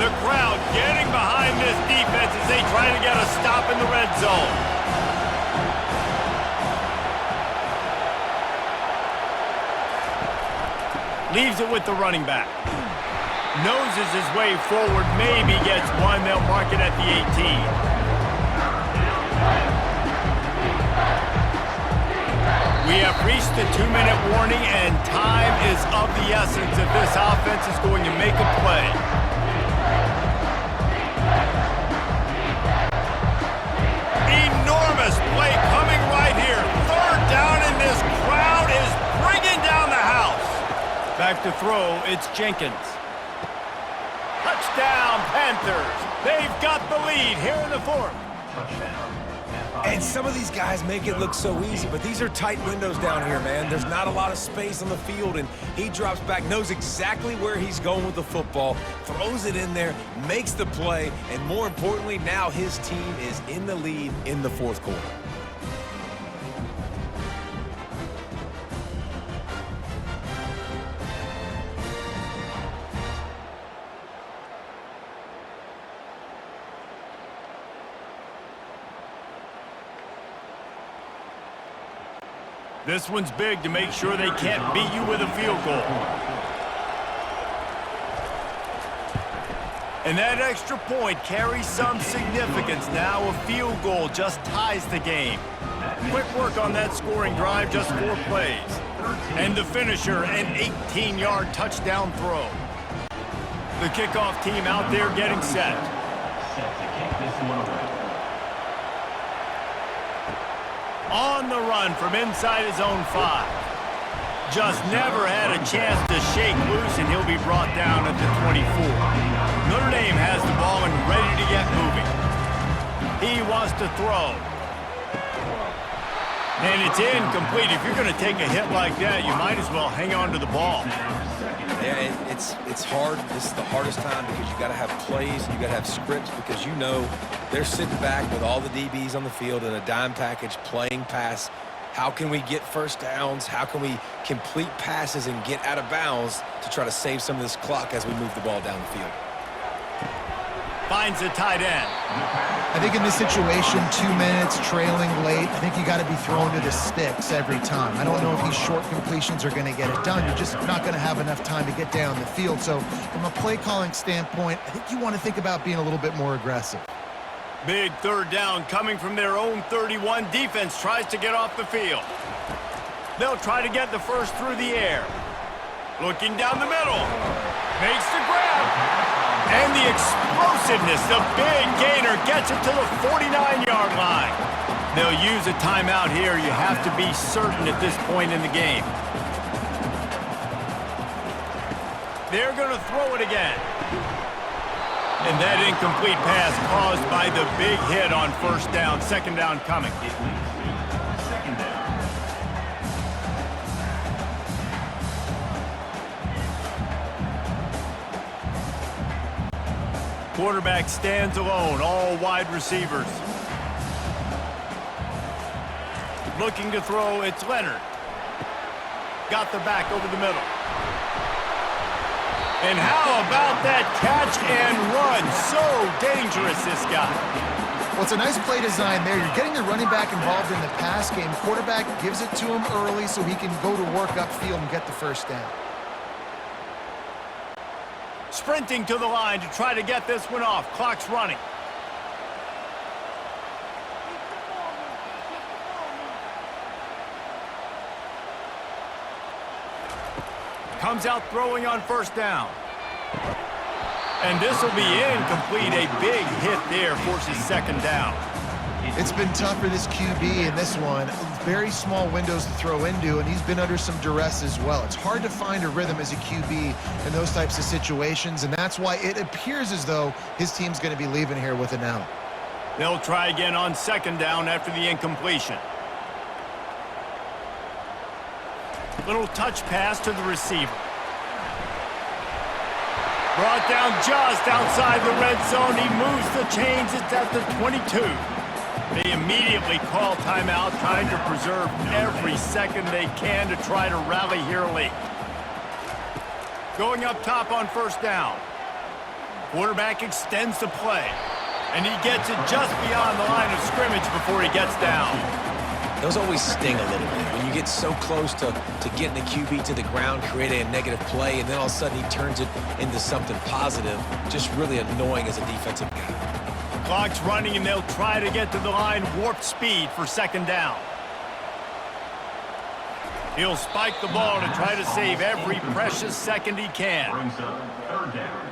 The crowd getting behind this defense as they try to get a stop in the red zone. Leaves it with the running back. Noses his way forward, maybe gets one. They'll mark it at the 18. We have reached the 2-minute warning, and time is of the essence if this offense is going to make a play. Enormous play coming right here. Third down, and this crowd is bringing down the house. Back to throw, it's Jenkins. Touchdown, Panthers. They've got the lead here in the fourth. And some of these guys make it look so easy, but these are tight windows down here, man. There's not a lot of space on the field, and he drops back, knows exactly where he's going with the football, throws it in there, makes the play, and more importantly, now his team is in the lead in the fourth quarter. This one's big to make sure they can't beat you with a field goal. And that extra point carries some significance. Now a field goal just ties the game. Quick work on that scoring drive, just 4 plays. And the finisher, an 18-yard touchdown throw. The kickoff team out there getting set. Set to kick this one away. On the run from inside his own 5. Just never had a chance to shake loose, and he'll be brought down at the 24. Notre Dame has the ball and ready to get moving. He wants to throw. And it's incomplete. If you're going to take a hit like that, you might as well hang on to the ball. Yeah, it's hard. This is the hardest time because you got to have plays, you got to have scripts, because you know they're sitting back with all the DBs on the field in a dime package playing pass. How can we get first downs? How can we complete passes and get out of bounds to try to save some of this clock as we move the ball down the field? Finds a tight end. I think in this situation, 2 minutes, trailing late, I think you got to be thrown to the sticks every time. I don't know if these short completions are going to get it done. You're just not going to have enough time to get down the field. So from a play calling standpoint, I think you want to think about being a little bit more aggressive. Big third down coming from their own 31. Defense tries to get off the field. They'll try to get the first through the air. Looking down the middle. Makes the grab. And the explosiveness, the big gainer gets it to the 49-yard line. They'll use a timeout here. You have to be certain at this point in the game. They're going to throw it again. And that incomplete pass caused by the big hit on first down. Second down coming. Second down. Quarterback stands alone, all wide receivers. Looking to throw, it's Leonard. Got the back over the middle. And how about that catch and run? So dangerous, this guy. Well, it's a nice play design there. You're getting the running back involved in the pass game. Quarterback gives it to him early so he can go to work upfield and get the first down. Sprinting to the line to try to get this one off. Clock's running. Comes out throwing on first down. And this will be incomplete. A big hit there forces second down. It's been tough for this QB in this one. Very small windows to throw into, and he's been under some duress as well. It's hard to find a rhythm as a QB in those types of situations, and that's why it appears as though his team's going to be leaving here with an out. They'll try again on second down after the incompletion. Little touch pass to the receiver. Brought down just outside the red zone. He moves the chains. It's at the 22. They immediately call timeout, trying to preserve every second they can to try to rally here late. Going up top on first down. Quarterback extends the play, and he gets it just beyond the line of scrimmage before he gets down. Those always sting a little bit. When you get so close to getting the QB to the ground, creating a negative play, and then all of a sudden he turns it into something positive, just really annoying as a defensive guy. Clock's running, and they'll try to get to the line warp speed for second down. He'll spike the ball to try to save every precious second he can. Brings up third down.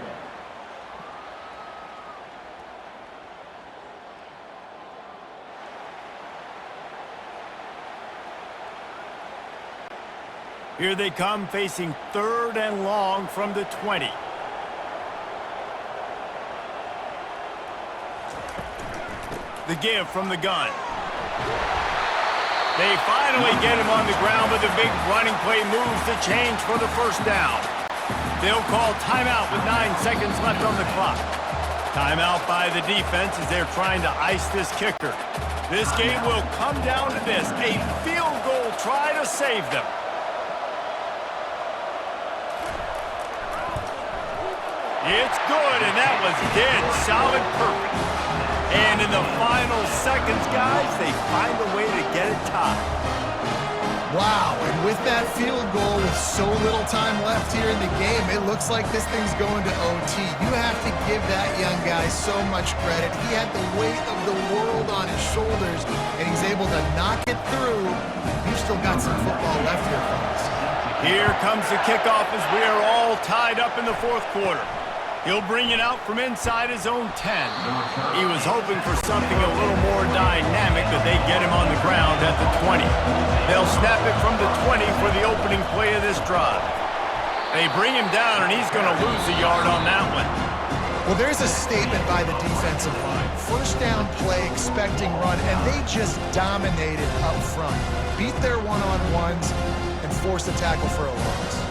Here they come, facing third and long from the 20. The give from the gun. They finally get him on the ground, but the big running play moves the change for the first down. They'll call timeout with 9 seconds left on the clock. Timeout by the defense as they're trying to ice this kicker. This game will come down to this, a field goal try to save them. It's good, and that was dead solid perfect. And in the final seconds, guys, they find a way to get it tied. Wow, and with that field goal with so little time left here in the game, it looks like this thing's going to OT. You have to give that young guy so much credit. He had the weight of the world on his shoulders, and he's able to knock it through. You've still got some football left here, folks. Here comes the kickoff as we are all tied up in the fourth quarter. He'll bring it out from inside his own 10. He was hoping for something a little more dynamic, but they get him on the ground at the 20. They'll snap it from the 20 for the opening play of this drive. They bring him down, and he's going to lose a yard on that one. Well, there's a statement by the defensive line. First down play, expecting run, and they just dominated up front. Beat their one-on-ones and forced the tackle for a loss.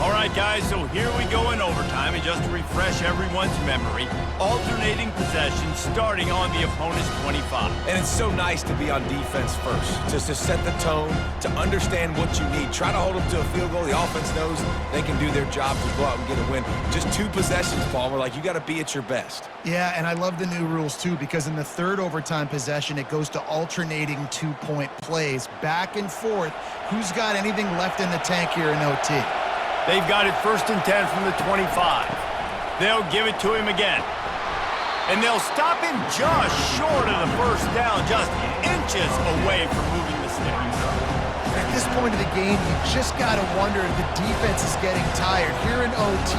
All right, guys, so here we go in overtime, and just to refresh everyone's memory, alternating possession starting on the opponent's 25. And it's so nice to be on defense first, just to set the tone, to understand what you need. Try to hold them to a field goal. The offense knows they can do their job to go out and get a win. Just 2 possessions, Palmer. Like, you got to be at your best. Yeah, and I love the new rules, too, because in the third overtime possession, it goes to alternating 2-point plays, back and forth. Who's got anything left in the tank here in OT? They've got it 1st and 10 from the 25. They'll give it to him again. And they'll stop him just short of the first down, just inches away from moving the sticks. At this point of the game, you just got to wonder if the defense is getting tired. Here in OT,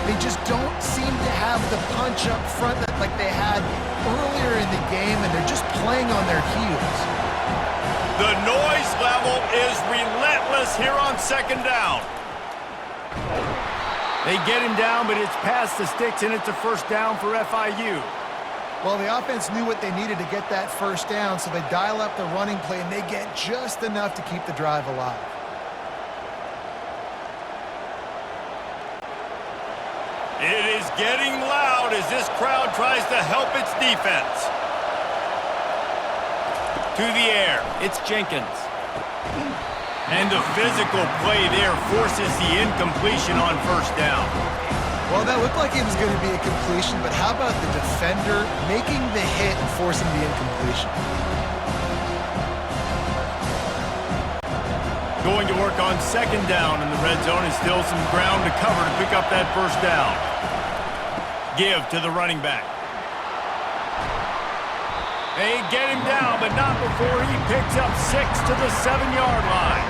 they just don't seem to have the punch up front like they had earlier in the game, and they're just playing on their heels. The noise level is relentless here on second down. They get him down, but it's past the sticks, and it's a first down for FIU. Well, the offense knew what they needed to get that first down, so they dial up the running play, and they get just enough to keep the drive alive. It is getting loud as this crowd tries to help its defense. To the air, it's Jenkins. And the physical play there forces the incompletion on first down. Well, that looked like it was going to be a completion, but how about the defender making the hit and forcing the incompletion? Going to work on second down in the red zone, and still some ground to cover to pick up that first down. Give to the running back. They get him down, but not before he picks up 6 to the 7-yard line.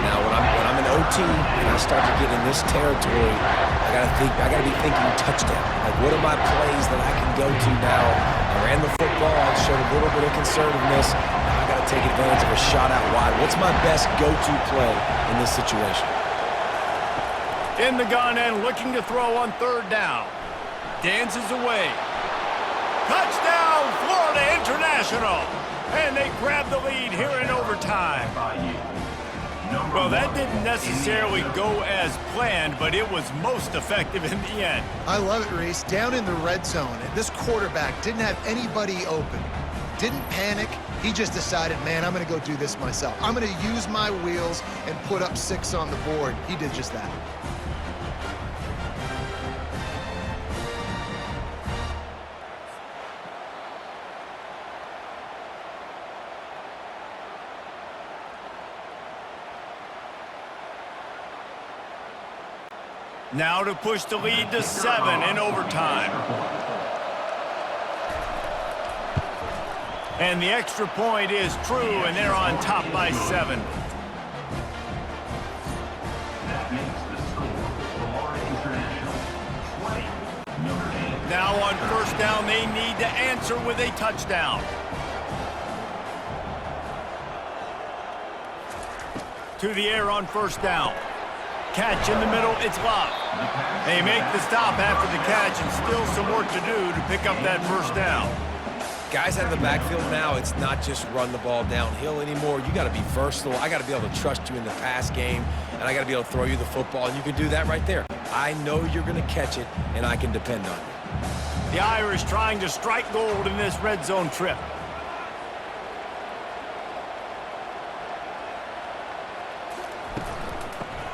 Now, when I'm in OT and I start to get in this territory, I gotta be thinking touchdown. Like, what are my plays that I can go to now? I ran the football, I showed a little bit of conservativeness. Now I gotta take advantage of a shot out wide. What's my best go-to play in this situation? In the gun and looking to throw on third down. Dances away. Touchdown, Florida International! And they grab the lead here in overtime. Well, that didn't necessarily go as planned, but it was most effective in the end. I love it, Reese. Down in the red zone, and this quarterback didn't have anybody open. Didn't panic. He just decided, man, I'm going to go do this myself. I'm going to use my wheels and put up 6 on the board. He did just that. Now to push the lead to 7 in overtime. And the extra point is true, and they're on top by 7. That makes the score Florida International 20, Notre Dame. Now on first down, they need to answer with a touchdown. To the air on first down. Catch in the middle, it's Love. They make the stop after the catch, and still some work to do to pick up that first down. Guys out of the backfield now, it's not just run the ball downhill anymore. You got to be versatile. I got to be able to trust you in the pass game, and I got to be able to throw you the football, and you can do that right there. I know you're going to catch it, and I can depend on you. The Irish trying to strike gold in this red zone trip.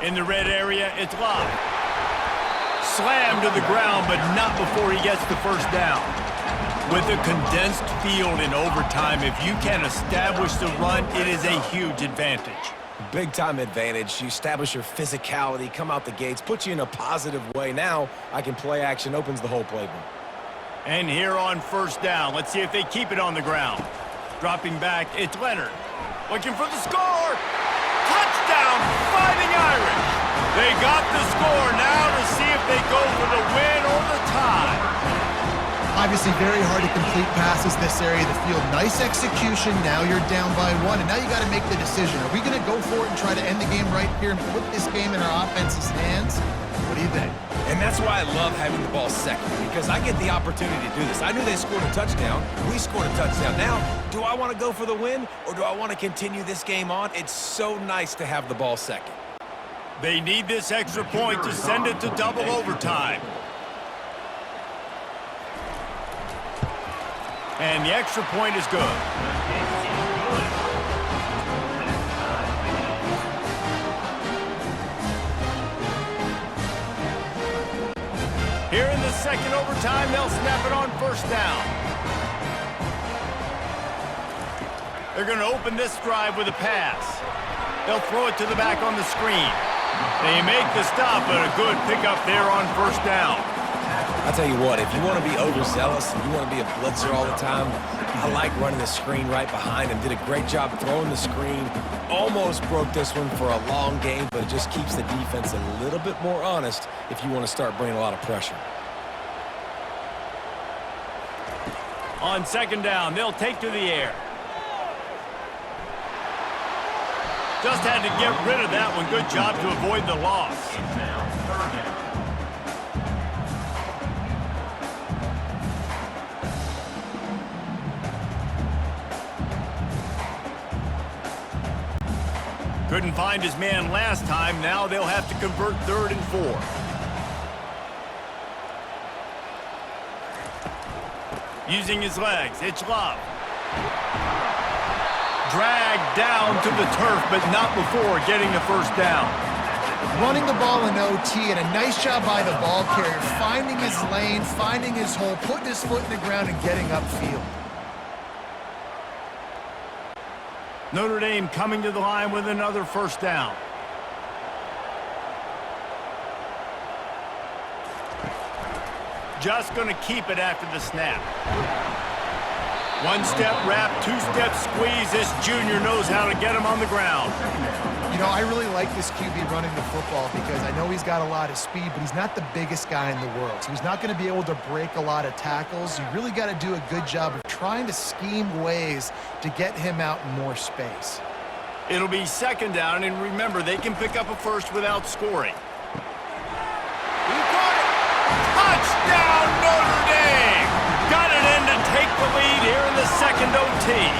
In the red area, it's Love. Slammed to the ground, but not before he gets the first down. With a condensed field in overtime, if you can establish the run, it is a huge advantage. Big-time advantage. You establish your physicality, come out the gates, put you in a positive way. Now, I can play action, opens the whole playbook. And here on first down, let's see if they keep it on the ground. Dropping back, it's Leonard. Looking for the score! Touchdown, Fighting Irish! They got the score now to see if they go for the win or the tie. Obviously, very hard to complete passes this area of the field. Nice execution. Now you're down by 1, and now you got to make the decision. Are we going to go for it and try to end the game right here and put this game in our offense's hands? What do you think? And that's why I love having the ball second, because I get the opportunity to do this. I knew they scored a touchdown. We scored a touchdown. Now, do I want to go for the win, or do I want to continue this game on? It's so nice to have the ball second. They need this extra point to send it to double overtime. And the extra point is good. Here in the second overtime, they'll snap it on first down. They're going to open this drive with a pass. They'll throw it to the back on the screen. They make the stop, but a good pickup there on first down. I'll tell you what, if you want to be overzealous and you want to be a blitzer all the time, I like running the screen right behind him. Did a great job throwing the screen. Almost broke this one for a long game, but it just keeps the defense a little bit more honest if you want to start bringing a lot of pressure. On second down, they'll take to the air. Just had to get rid of that one. Good job to avoid the loss. It's now third down. Couldn't find his man last time. Now they'll have to convert 3rd and 4. Using his legs, it's Love. Dragged down to the turf, but not before getting the first down. Running the ball in OT, and a nice job by the ball carrier, finding his lane, finding his hole, putting his foot in the ground, and getting upfield. Notre Dame coming to the line with another first down. Just going to keep it after the snap. One-step wrap, two-step squeeze. This junior knows how to get him on the ground. You know, I really like this QB running the football because I know he's got a lot of speed, but he's not the biggest guy in the world. So he's not going to be able to break a lot of tackles. You really got to do a good job of trying to scheme ways to get him out in more space. It'll be second down, and remember, they can pick up a first without scoring. He caught it! Touchdown, Notre Dame! Got it in to take the lead here in the second OT.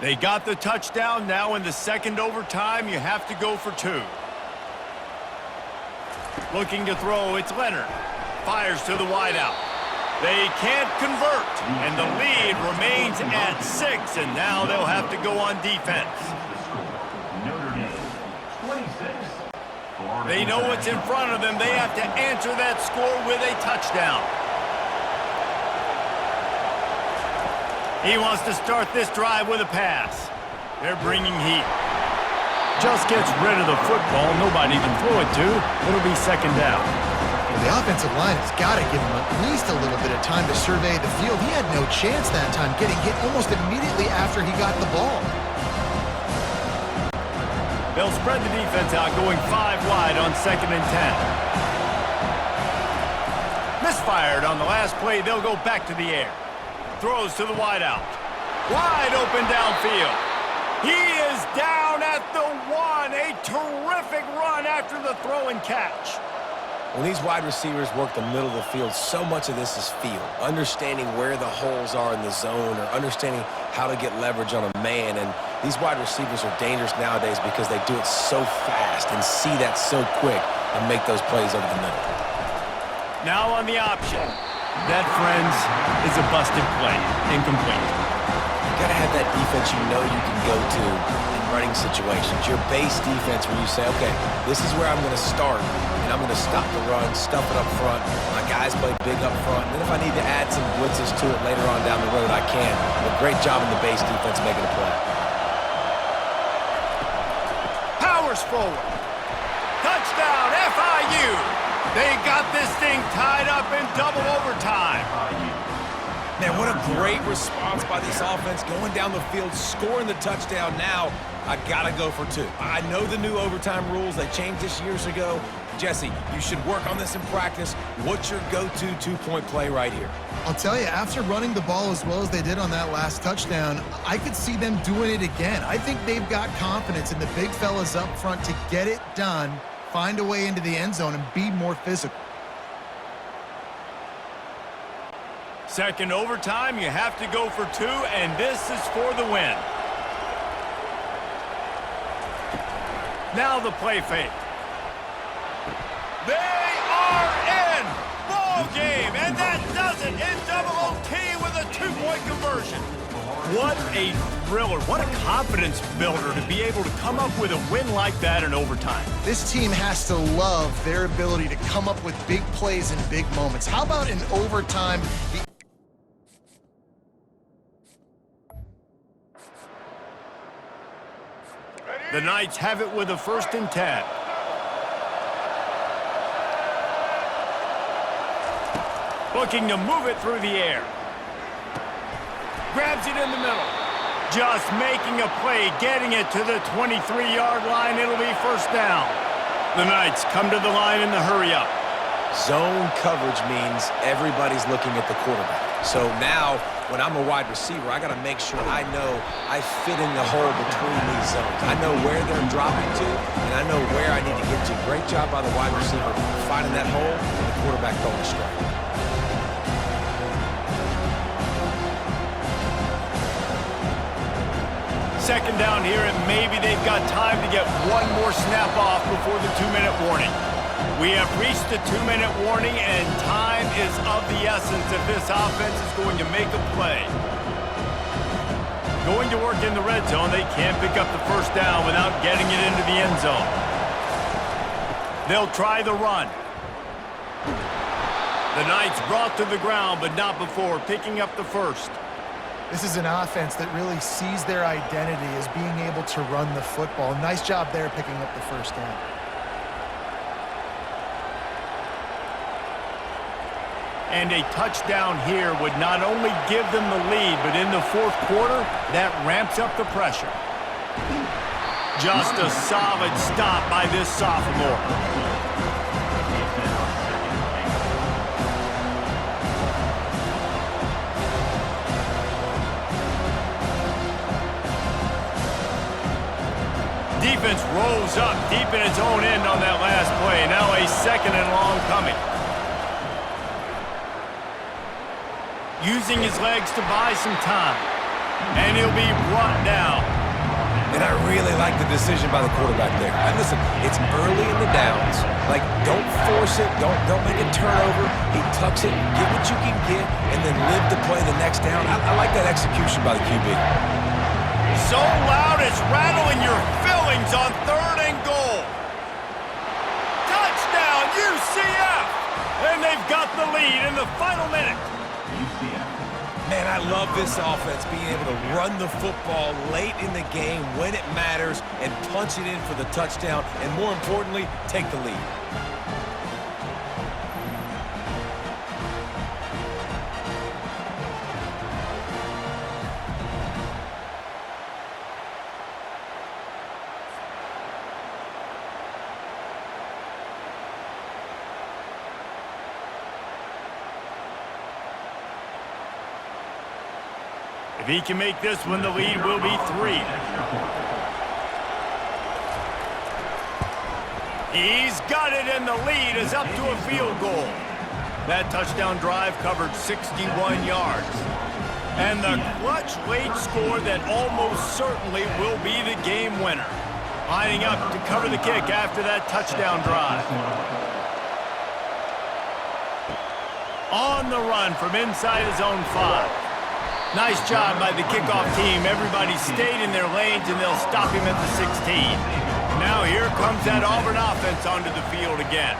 They got the touchdown. Now in the second overtime, you have to go for 2. Looking to throw, it's Leonard. Fires to the wideout. They can't convert, and the lead remains at 6, and now they'll have to go on defense. Notre Dame, 26. Florida They know what's in front of them. They have to answer that score with a touchdown. He wants to start this drive with a pass. They're bringing heat. Just gets rid of the football. Nobody can throw it to. It'll be second down. Well, the offensive line has got to give him at least a little bit of time to survey the field. He had no chance that time, getting hit almost immediately after he got the ball. They'll spread the defense out, going 5 wide on 2nd and 10. Misfired on the last play. They'll go back to the air. Throws to the wideout. Wide open downfield. He is down at the 1. A terrific run after the throw and catch. When these wide receivers work the middle of the field, so much of this is feel. Understanding where the holes are in the zone or understanding how to get leverage on a man. And these wide receivers are dangerous nowadays because they do it so fast and see that so quick and make those plays over the middle. Now on the option. That, friends, is a busted play. Incomplete. You got to have that defense you know you can go to in running situations. Your base defense where you say, okay, this is where I'm going to start, and I'm going to stop the run, stuff it up front. My guys play big up front. And then if I need to add some blitzes to it later on down the road, I can. But great job in the base defense making a play. Powers forward. Touchdown, FIU. They got this thing tied up in double overtime. Man, what a great response by this offense, going down the field, scoring the touchdown. Now, I got to go for 2. I know the new overtime rules. They changed this years ago. Jesse, you should work on this in practice. What's your go-to 2-point play right here? I'll tell you, after running the ball as well as they did on that last touchdown, I could see them doing it again. I think they've got confidence in the big fellas up front to get it done, find a way into the end zone, and be more physical. Second overtime, you have to go for 2, and this is for the win. Now the play fake. They are in! Ball game, and that does it in double OT with a 2-point conversion. What a thriller. What a confidence builder to be able to come up with a win like that in overtime. This team has to love their ability to come up with big plays in big moments. How about in overtime? The Knights have it with a 1st and 10. Looking to move it through the air. Grabs it in the middle. Just making a play, getting it to the 23-yard line. It'll be 1st down. The Knights come to the line in the hurry-up. Zone coverage means everybody's looking at the quarterback. So now, when I'm a wide receiver, I got to make sure I know I fit in the hole between these zones. I know where they're dropping to, and I know where I need to get to. Great job by the wide receiver finding that hole and the quarterback throwing a strike. Second down here, and maybe they've got time to get one more snap off before the 2-minute warning. We have reached the 2-minute warning, and time is of the essence if this offense is going to make a play. Going to work in the red zone. They can't pick up the 1st down without getting it into the end zone. They'll try the run. The Knights brought to the ground, but not before picking up the 1st. This is an offense that really sees their identity as being able to run the football. Nice job there picking up the 1st down. And a touchdown here would not only give them the lead, but in the 4th quarter, that ramps up the pressure. Just a solid stop by this sophomore. Defense rolls up deep in its own end on that last play. Now a 2nd and long coming. Using his legs to buy some time. And he'll be brought down. And I really like the decision by the quarterback there. And listen, it's early in the downs. Like, don't force it. Don't make a turnover. He tucks it, get what you can get, and then live to play the next down. I like that execution by the QB. So loud it's rattling your fillings on 3rd and goal. Touchdown, UCF! And they've got the lead in the final minute. UCF. Man, I love this offense, being able to run the football late in the game when it matters and punch it in for the touchdown, and more importantly, take the lead. If he can make this one, the lead will be 3. He's got it, and the lead is up to a field goal. That touchdown drive covered 61 yards. And the clutch late score that almost certainly will be the game winner. Lining up to cover the kick after that touchdown drive. On the run from inside his own 5. Nice job by the kickoff team. Everybody stayed in their lanes, and they'll stop him at the 16. Now here comes that Auburn offense onto the field again.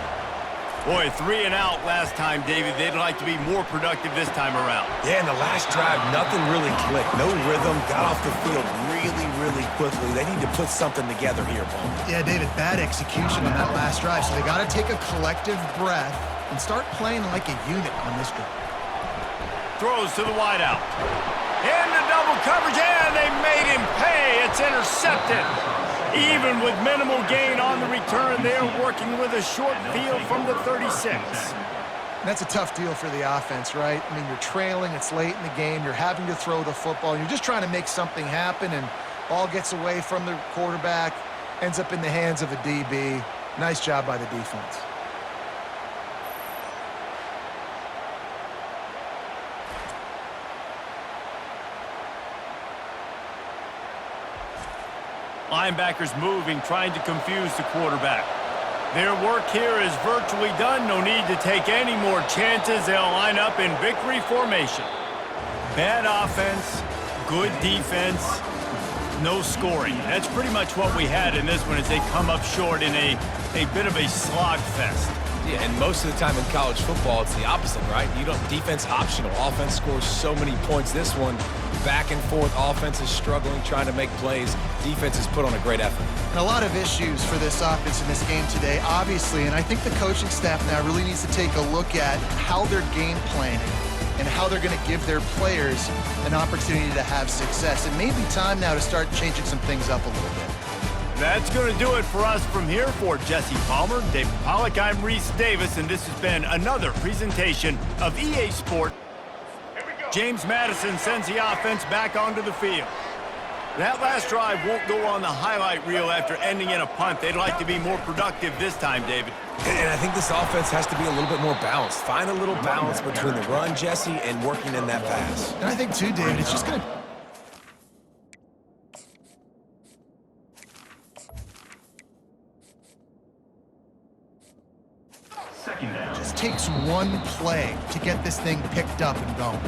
Boy, 3 and out last time, David. They'd like to be more productive this time around. Yeah, in the last drive, nothing really clicked. No rhythm, got off the field really quickly. They need to put something together here, Paul. Yeah, David, bad execution on that last drive, so they got to take a collective breath and start playing like a unit on this drive. Throws to the wideout. Into double coverage, and they made him pay. It's intercepted. Even with minimal gain on the return, they're working with a short field from the 36. That's a tough deal for the offense, right? I mean, you're trailing, it's late in the game, you're having to throw the football, you're just trying to make something happen, and ball gets away from the quarterback, ends up in the hands of a DB. Nice job by the defense. Linebackers moving, trying to confuse the quarterback. Their work here is virtually done. No need to take any more chances. They'll line up in victory formation. Bad offense, good defense, no scoring. That's pretty much what we had in this one as they come up short in a bit of a slogfest. Yeah, and most of the time in college football, it's the opposite, right? You don't defense optional. Offense scores so many points. This one, back and forth. Offense is struggling, trying to make plays. Defense has put on a great effort. And a lot of issues for this offense in this game today, obviously, and I think the coaching staff now really needs to take a look at how they're game planning and how they're going to give their players an opportunity to have success. It may be time now to start changing some things up a little bit. That's going to do it for us from here. For Jesse Palmer, David Pollack, I'm Reese Davis, and this has been another presentation of EA Sport. James Madison sends the offense back onto the field. That last drive won't go on the highlight reel after ending in a punt. They'd like to be more productive this time, David. And I think this offense has to be a little bit more balanced. Find a little balance between the run, Jesse, and working in that pass. And I think, too, David, it's just going to... Second down. Just takes one play to get this thing picked up and going.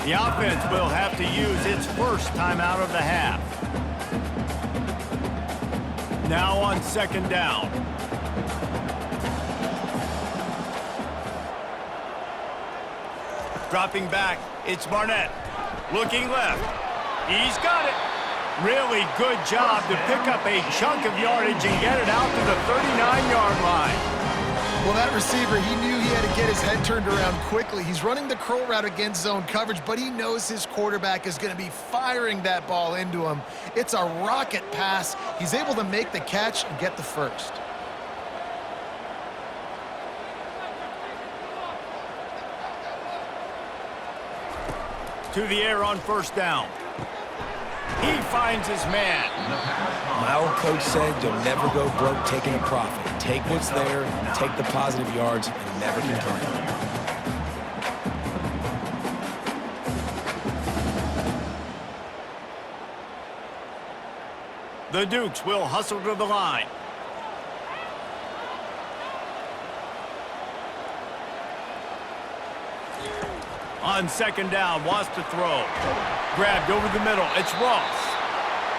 The offense will have to use its first timeout of the half. Now on 2nd down. Dropping back, it's Barnett. Looking left. He's got it. Really good job to pick up a chunk of yardage and get it out to the 39-yard line. Well, that receiver, he knew he had to get his head turned around quickly. He's running the curl route against zone coverage, but he knows his quarterback is going to be firing that ball into him. It's a rocket pass. He's able to make the catch and get the first. To the air on 1st down. He finds his man. My old coach said you'll never go broke taking a profit. Take what's there, take the positive yards, and never complain. The Dukes will hustle to the line. On second down, wants to throw. Grabbed over the middle. It's Ross.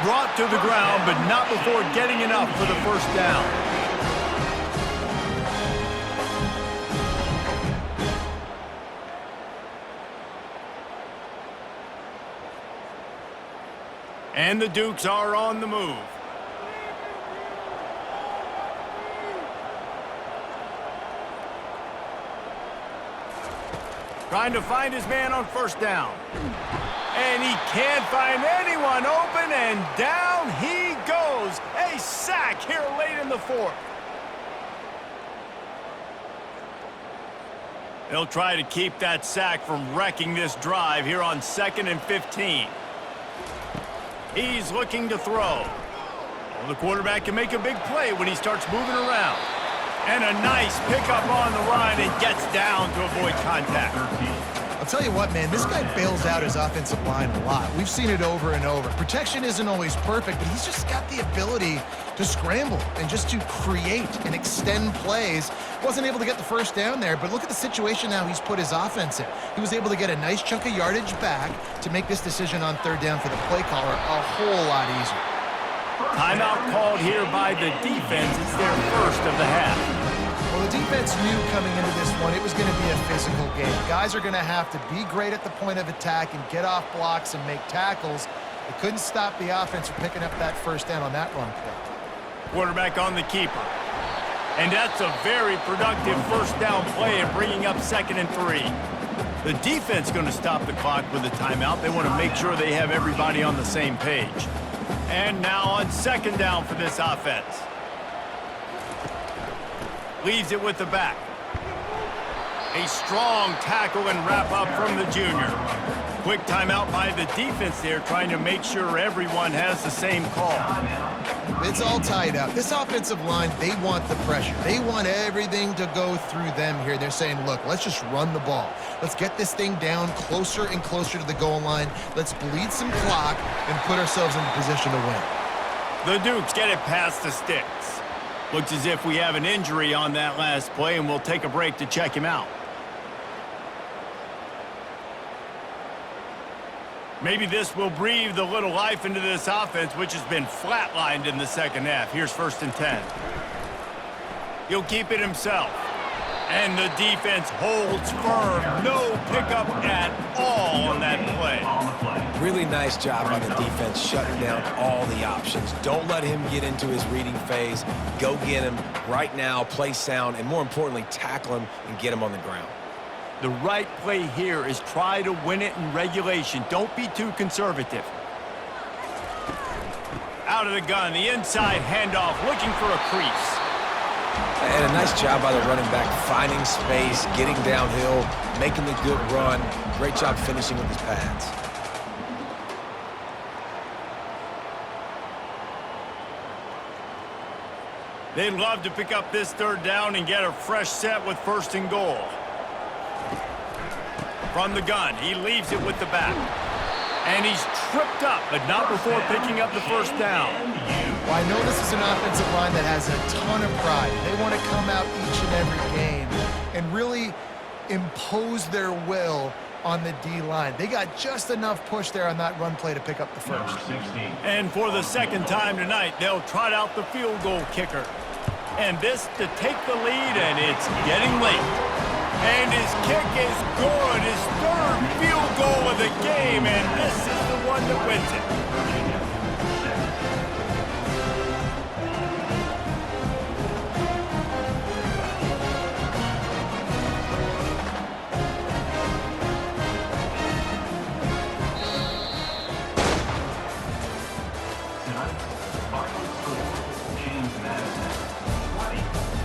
Brought to the ground, but not before getting enough for the first down. And the Dukes are on the move. Trying to find his man on first down. And he can't find anyone open, and down he goes. A sack here late in the fourth. They'll try to keep that sack from wrecking this drive here on 2nd and 15. He's looking to throw. Well, the quarterback can make a big play when he starts moving around. And a nice pickup on the line and gets down to avoid contact. I'll tell you what, man, this guy bails out his offensive line a lot. We've seen it over and over. Protection isn't always perfect, but he's just got the ability to scramble and just to create and extend plays. Wasn't able to get the first down there, but look at the situation now he's put his offense in. He was able to get a nice chunk of yardage back to make this decision on third down for the play caller a whole lot easier. Timeout called here by the defense. It's their first of the half. Well, the defense knew coming into this one it was going to be a physical game. Guys are going to have to be great at the point of attack and get off blocks and make tackles. They couldn't stop the offense from picking up that first down on that run play. Quarterback on the keeper. And that's a very productive first down play and bringing up 2nd and 3. The defense going to stop the clock with a timeout. They want to make sure they have everybody on the same page. And now on 2nd down for this offense. Leaves it with the back. A strong tackle and wrap up from the junior. Quick timeout by the defense there, trying to make sure everyone has the same call. It's all tied up. This offensive line, they want the pressure. They want everything to go through them here. They're saying, look, let's just run the ball. Let's get this thing down closer and closer to the goal line. Let's bleed some clock and put ourselves in the position to win. The Dukes get it past the sticks. Looks as if we have an injury on that last play, and we'll take a break to check him out. Maybe this will breathe a little life into this offense, which has been flatlined in the second half. Here's 1st and 10. He'll keep it himself. And the defense holds firm. No pickup at all on that play. Really nice job by the defense shutting down all the options. Don't let him get into his reading phase. Go get him right now, play sound, and more importantly, tackle him and get him on the ground. The right play here is try to win it in regulation. Don't be too conservative. Out of the gun, the inside handoff, looking for a crease. And a nice job by the running back, finding space, getting downhill, making the good run. Great job finishing with his pads. They'd love to pick up this third down and get a fresh set with 1st and goal. From the gun, he leaves it with the back. And he's tripped up, but not before picking up the first down. Well, I know this is an offensive line that has a ton of pride. They want to come out each and every game and really impose their will on the D-line. They got just enough push there on that run play to pick up the first. And for the second time tonight, they'll trot out the field goal kicker. And this to take the lead, and it's getting late. And his kick is good, his 3rd field goal of the game, and this is the one that wins it. Tonight's final score, James Madison 20,